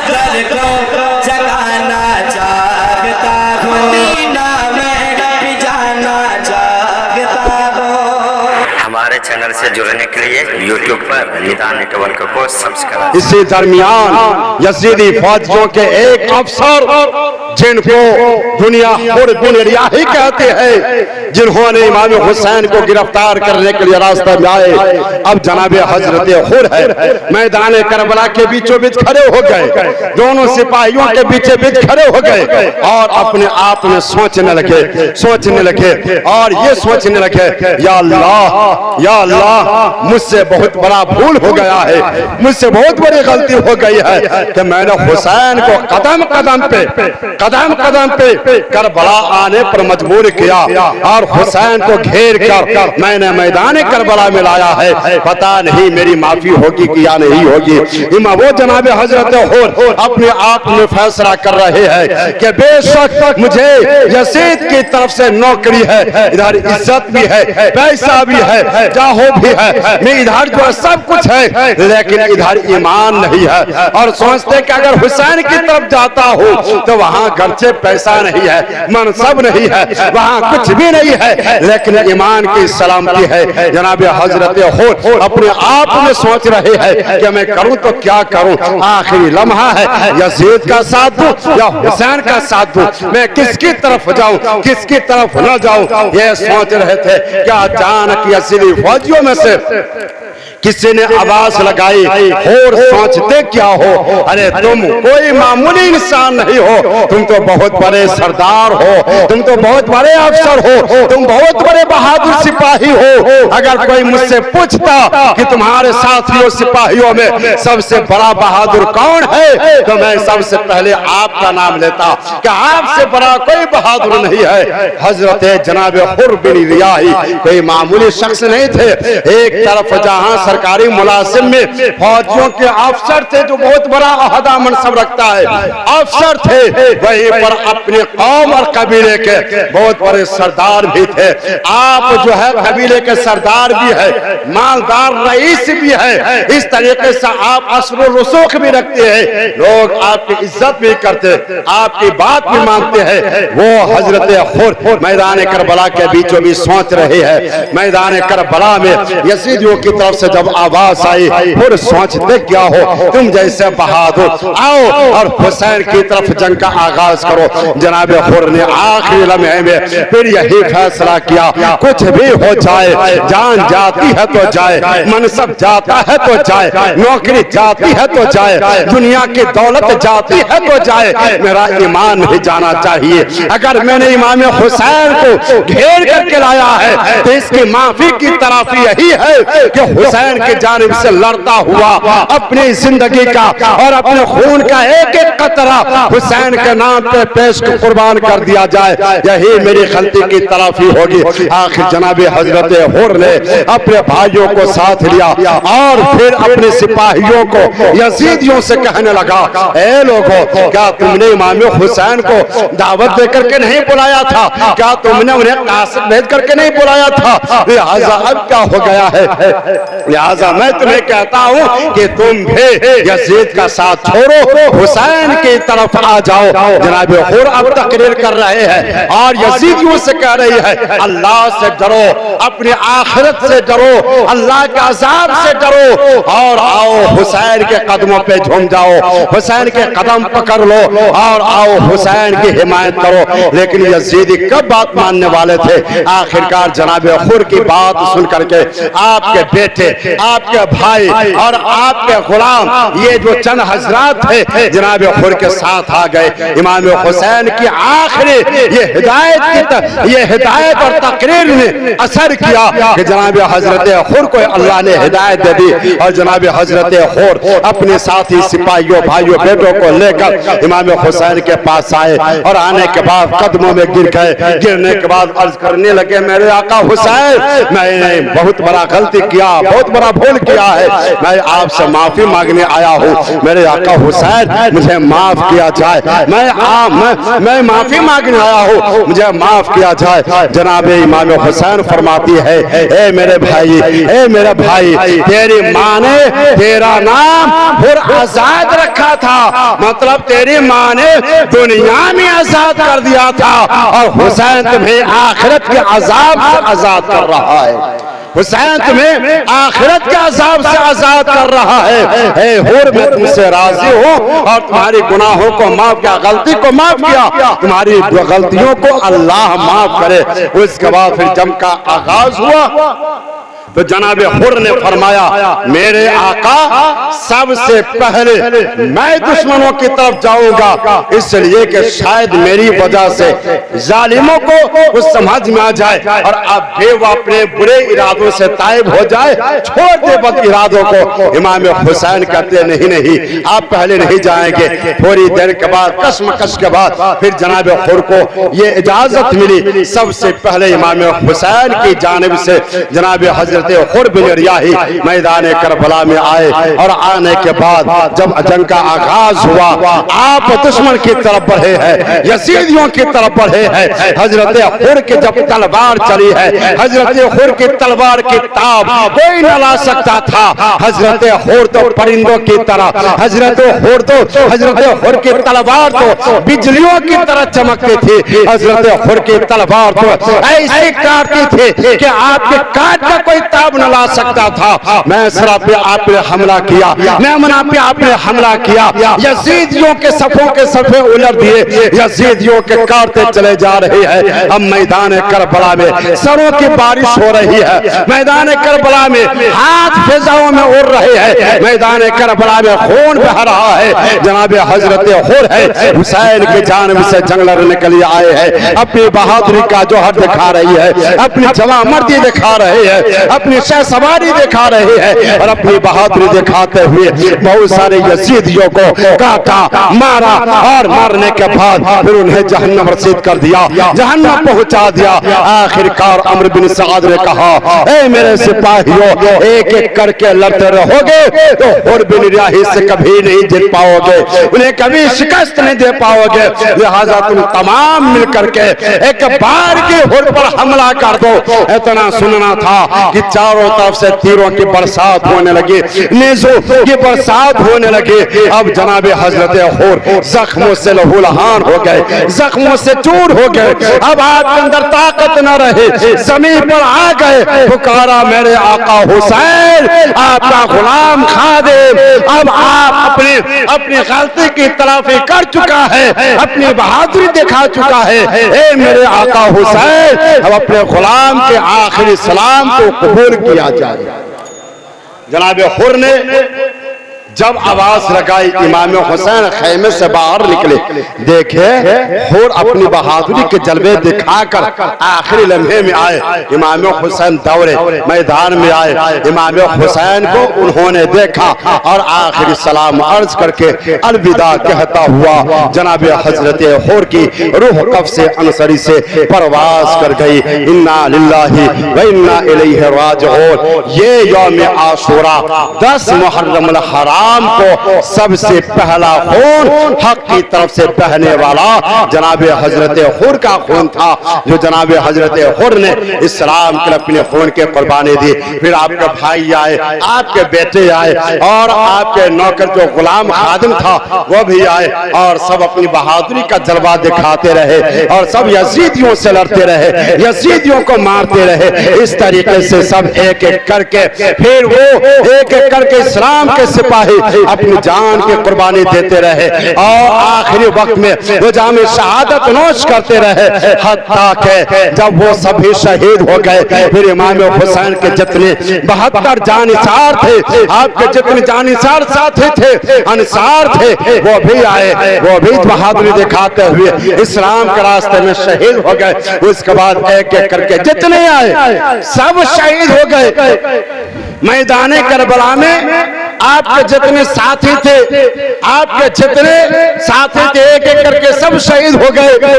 दर को जगाना चाहता हूँ, मदीना में भी जाना चाहता हूँ। हमारे चैनल से जुड़ने के लिए यूट्यूब पर निदान नेटवर्क को सब्सक्राइब। इसी दरमियान यजीदी फौजियों के एक अफसर जिनको दुनिया हुर बिन रियाही कहते हैं, जिन्होंने इमाम हुसैन को गिरफ्तार करने के लिए रास्ते में आए, अब जनाब हजरत हुर है मैदान करबला के बीचों बीच खड़े हो गए, दोनों सिपाहियों के बीचों बीच खड़े हो गए और अपने आप में सोचने लगे और ये सोचने लगे, या अल्लाह मुझसे बहुत बड़ा भूल हो गया है, मुझसे बहुत बड़ी गलती हो गई है कि मैंने हुसैन को कदम कदम पे करबला आने पर मजबूर किया और हुसैन को घेर कर मैंने मैदान करबला में लाया है। पता नहीं मेरी माफी होगी कि या नहीं होगी। इमाम वो जनाब हजरत हुर अपने आप में फैसला कर रहे हैं कि बेशक मुझे यजीद की तरफ से नौकरी है, इधर इज्जत भी है, पैसा भी है, जाहो भी है, मैं इधर जो सब कुछ है, लेकिन इधर ईमान नहीं है। और सोचते कि अगर हुसैन की तरफ जाता हूँ तो वहाँ गर्चे पैसा नहीं है, मनसब नहीं है, वहाँ कुछ भी नहीं है, लेकिन ईमान की सलामती है। जनाब हजरत हुर अपने आप में सोच रहे हैं कि मैं करूँ तो क्या करूँ, आखिरी लम्हा है, यजीद का साथ दूं या हुसैन का साथ दूं, मैं किसकी तरफ जाऊँ किसकी तरफ न जाऊँ, ये सोच रहे थे। क्या अचानक यजीदी फौजियों में से किसी ने आवाज लगाई, और सोचते क्या हो, अरे तुम कोई मामूली इंसान नहीं हो, तुम तो बहुत बड़े सरदार हो, तुम तो बहुत बड़े अफसर हो, तुम बहुत बड़े बहादुर सिपाही हो। अगर कोई मुझसे पूछता कि तुम्हारे साथियों सिपाहियों में सबसे बड़ा बहादुर कौन है, तो मैं सबसे पहले आपका नाम लेता कि आपसे बड़ा कोई बहादुर नहीं है। हजरत जनाब हुर बिन रियाही कोई मामूली शख्स नहीं थे। एक तरफ जहां सरकारी मुलाजिम में फौजियों के अफसर थे जो बहुत बड़ा अहदा मनसब रखता है, अफसर थे, वहीं पर अपने कौम और कबीले के बहुत बड़े सरदार भी थे। आप जो है कबीले के सरदार भी है, मालदार रईस भी है, इस तरीके से आप असर रसूख भी रखते हैं, लोग आपकी इज्जत भी करते, आपकी बात भी मानते हैं। वो हजरत हुर मैदान करबला के बीचों बीच सोच रहे हैं। मैदान करबला में यजीदियों की तरफ से जब आवाज आई, हुर सोचते क्या हो, तुम जैसे बहादुर आओ और हुसैन की तरफ जंग का आगाज करो। जनाब हुर ने आखिरी लम्हे में फिर यही फैसला किया, कुछ भी हो जाए, जान जाती है तो जाए, मनसब जाता है तो जाए, नौकरी जाती है तो जाए, दुनिया की दौलत जाती है तो जाए, मेरा ईमान नहीं जाना चाहिए। अगर मैंने इमाम हुसैन को घेर करके लाया है तो इसकी माफी की तरफ यही है कि हुसैन की जानिब से लड़ता हुआ अपनी जिंदगी का और अपने खून का एक एक कतरा हुसैन के नाम पे पेश कुर्बान कर दिया जाए, यही मेरी गलती की तरफ ही होगी। आखिर जनाब हजरत हुर ने अपने भाइयों को साथ लिया और फिर अपने सिपाहियों को यजीदियों से कहने लगा, ए लोगों, क्या तुमने इमाम हुसैन को दावत दे करके नहीं बुलाया था, क्या तुमने उन्हें कासिद भेज करके नहीं बुलाया था, लिहाजा अब क्या हो गया है, लिहाजा मैं तुम्हें कहता हूँ कि तुम भी यजीद का साथ छोड़ो, हुसैन की तरफ आ जाओ। जनाब हुर अब तकरीर कर रहे हैं और यजीदियों से कह रही है, अल्लाह से डरो, अपनी आखिरत से डरो, अल्लाह के अज़ाब से डरो और आओ हुसैन के कदमों पे झूम जाओ, हुसैन के कदम पकड़ लो और आओ हुसैन की हिमायत करो। लेकिन यजीदी कब बात मानने वाले थे। आखिरकार जनाब हुर की बात सुन करके आपके बेटे, आपके भाई और आपके गुलाम, ये जो चंद हजरात थे, जनाब हुर के साथ आ गए। इमाम हुसैन की आखिरी ये हिदायत और तकरीर ने असर किया कि जनाब हजरत हुर को अल्लाह ने हिदायत दे दी और जनाब हजरत हुर अपने साथी सिपाहियों, भाइयों, बेटों को लेकर इमाम हुसैन के पास आए और आने के बाद कदमों में गिर गए। गिरने के बाद अर्ज करने लगे, मेरे आका हुसैन, मैंने बहुत बड़ा गलती किया, बहुत बड़ा भूल किया है, मैं आपसे माफी मांगने आया हूँ। मेरे आका हुसैन मुझे माफ किया जाए, मैं माफी मांगने आया हूँ, मुझे माफ किया जाए। जनाब इमाम हुसैन फरमाती है, ए मेरे भाई, तेरी माँ ने तेरा नाम हुर आजाद रखा था, मतलब तेरी माँ ने दुनिया में आजाद कर दिया था, और हुसैन तुम्हें आखिरत के अजाब से आजाद कर रहा है। हुसैन तुम्हें आखिरत के अजाब से आजाद कर रहा है। हे हुर, मैं तुमसे राजी हूँ और तुम्हारी गुनाहों को माफ किया, गलती को माफ किया, तुम्हारी गलतियों को अल्लाह माफ करे। उसके बाद फिर जंग का आगाज हुआ तो जनाब हुर ने फरमाया, मेरे आका सबसे पहले मैं दुश्मनों की तरफ जाऊंगा, इसलिए कि शायद मेरी वजह से जालिमों को कुछ समझ में आ जाए और अब भी वो अपने बुरे इरादों से ताइब हो जाए, छोड़ दे बद इरादों को। इमाम हुसैन कहते नहीं, आप पहले नहीं जाएंगे। थोड़ी देर के बाद, कशमकश के बाद, फिर जनाब हुर को ये इजाजत मिली। सबसे पहले इमाम हुसैन की जानिब से जनाब हजरत हुर बिन रियाही मैदान करबला में आए, और आने के बाद जब जंग का आगाज हुआ, आप दुश्मन की तरफ बढ़े हैं, यजीदियों की तरफ बढ़े हैं। हजरत हुर की जब तलवार चली है, हजरत हुर की तलवार की ताब कोई न ला सकता था। हजरत हुर तो परिंदों की तरह, हजरत हुर की तलवार तो बिजलियों की तरह चमकती थी। हजरत हुर की तलवार तो ऐसी काटती थी कि आपके काट का कोई ताब न ला सकता था। मैसरा पे आपने हमला किया, मेमना पे आपने हमला किया, यजीदियों के सफों के सफे उलट दिए, यजीदियों के काटते चले जा रहे हैं। अब मैदान करबला में सरों की बारिश हो रही है, मैदान करबला में हाथ फिजाओं में उड़ रहे हैं, मैदान करबला में खून बह रहा है। जनाब हजरत हुर है हुसैन की जानिब से जंग लड़ने के लिए आए हैं, अपनी बहादुरी का जोहर दिखा रही है, अपनी जवामर्दी दिखा रहे हैं, अपनी सवारी दिखा रहे हैं, और अपनी बहादुरी दिखाते हुए बहुत सारे यजीदियों को काटा, मारा, और मारने के बाद फिर उन्हें जहन्नम रसीद कर दिया, जहन्नम पहुंचा दिया। आखिरकार अम्र बिन साद ने कहा, ए मेरे सिपाहियों, एक एक करके लड़ते रहोगे तो हुर बिन रियाही से कभी नहीं जीत पाओगे, उन्हें कभी शिकस्त नहीं दे पाओगे। लिहाजा तुम तमाम मिलकर के एक बार की हुर पर हमला कर दो। इतना सुनना था कि चारों तरफ से तीरों की बरसात होने लगी, नेज़ों की बरसात होने लगी। अब जनाब हजरत हुर जख्मों से लहूलहान हो गए, जख्मों से चूर हो गए। अब आपके अंदर ताकत न रही, जमीन पर आ गए, पुकारा, मेरे आका हुसैन, आपका गुलाम खादिम, अब आप अपनी गलती की तलाफी कर चुका है, अपनी बहादुरी दिखा चुका है। ए मेरे आका हुसैन, अब अपने गुलाम के आखिरी सलाम को कबूल किया जाए। जनाब हुर ने जब आवाज लगाई, इमाम हुसैन खैमे से बाहर निकले, देखे हुर अपनी बहादुरी के जलवे दिखाकर आखिरी लम्हे में आए। इमाम हुसैन दौड़े मैदान में आए, इमाम हुसैन को उन्होंने देखा और आखिरी सलाम अर्ज करके अलविदा कहता हुआ जनाब हजरत हुर की रूह कब्ज़ से अनसरी से परवाज कर गई। इन्ना लिल्लाहि व इन्ना इलैहि राजिऊन। ये यौम आशूरा 10 मुहर्रम अल हराम को सबसे पहला खून हक की तरफ से बहने वाला जनाब हजरत हुर का खून था, जो जनाब हजरत हुर ने इस्लाम के अपने खून के कुर्बानी दी। फिर आपके भाई आए, आपके बेटे आए, और आपके नौकर जो गुलाम खादिम था वो भी आए, और सब अपनी बहादुरी का जलवा दिखाते रहे, और सब यजीदियों से लड़ते रहे, यजीदियों को मारते रहे। इस तरीके से सब एक एक करके फिर वो एक एक करके इस्लाम के सिपाही अपनी जान की कुर्बानी देते रहे, और आखिरी वक्त में वो जामे शहादत नोश करते रहे, हत्ता के जब वो सभी शहीद हो गए। फिर इमाम हुसैन के जितने 72 जानिसार थे, आपके जितने जानिसार साथी थे, अंसार थे, वो भी आए, वो भी बहादुरी दिखाते हुए इस्लाम के रास्ते में शहीद हो गए। उसके बाद एक एक करके जितने आए सब शहीद हो गए। मैदान करबला में आपके जितने साथी थे, आपके जितने साथी थे, एक एक करके सब शहीद हो गए।